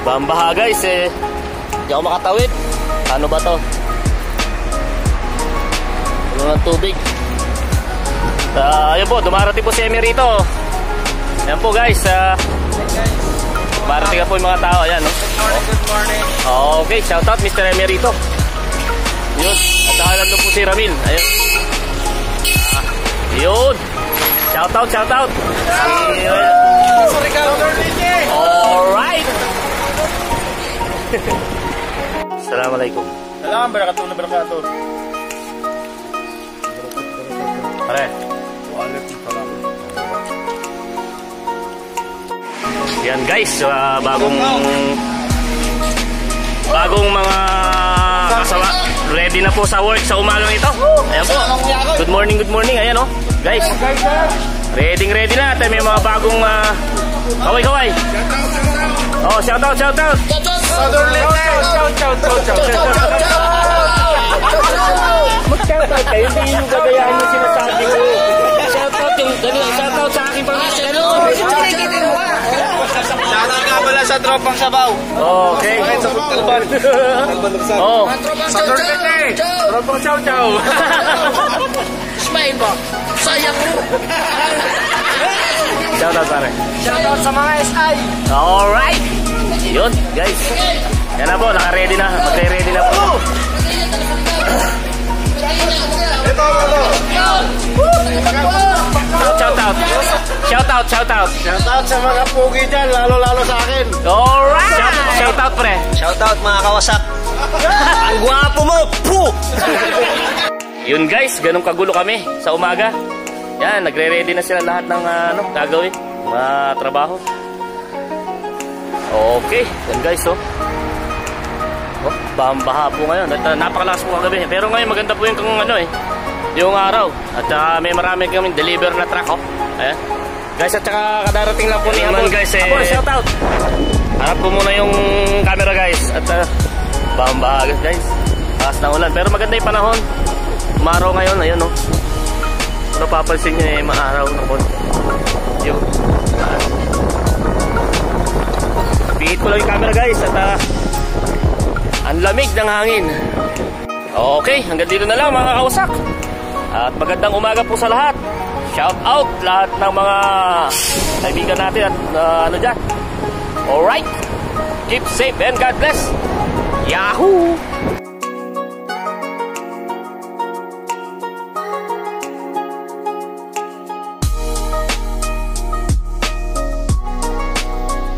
Bambaha guys eh. Hindi ako makatawid. Ano ba to? Ano ng tubig? Ayun po, dumarating po si Emerito. Ayan po guys. Dumarating na po yung mga tao. Ayan, no? Good morning. Okay, shout out Mr. Emerito. Yun. At saka nandun po si Ramil. Ayun. Yun. Shout out. Alright. Assalamualaikum. Salam, barakatuh. Pare. Waalaikumsalam. Yan guys, bagong mga kasama. Ready na po sa work sa umagang ito. Ayan po. Good morning. Ayan oh. Guys. Ready na. At may mga bagong kaway. Oh, shout out. Southern Leyte. Shout. Mag-shout out kayo. Hindi yung gagayahin yung sinasabi ko. Shout out sa aking pangalan. Shoutout nga pala sa tropang sabaw. Okay. Sa Talban. Oh. Southern Leyte. Tropang chow. Smile ba? Sayang mo. Shout out pare. Shoutout sa mga SI. Alright. Yun guys. Yan na po, naka-ready na. Magre-ready na po. Ito. Shout out. Shoutout sa mga pugi dyan, lalo sa akin. Alright. Shout out pre. Shoutout mga kawasak. Ang gwapo mo. Puh! Yun guys, ganun kagulo kami sa umaga. Yan, nagre-ready na sila lahat ng gagawin, mga trabaho. Okay, yan guys oh. Bambaha po ngayon. At napakalakas po kagabi. Pero ngayon maganda po yung yung araw. At may marami kaming deliver na truck oh. Ayan. Guys, at saka kadarating lang po ni Amon guys eh. Ako, shout out. Harap po muna yung camera guys. At bambaha guys. Taas na ulan. Pero maganda yung panahon. Umaraw ngayon, ayun oh. Ano papansin nyo eh, maaraw ng konti. Yung pihit ko lang yung camera guys. At ang lamig ng hangin. Okay, hanggang dito na lang mga kawasak. At magandang umaga po sa lahat. Shout out lahat ng mga kaibigan natin at dyan. Alright. Keep safe and God bless. Yahoo!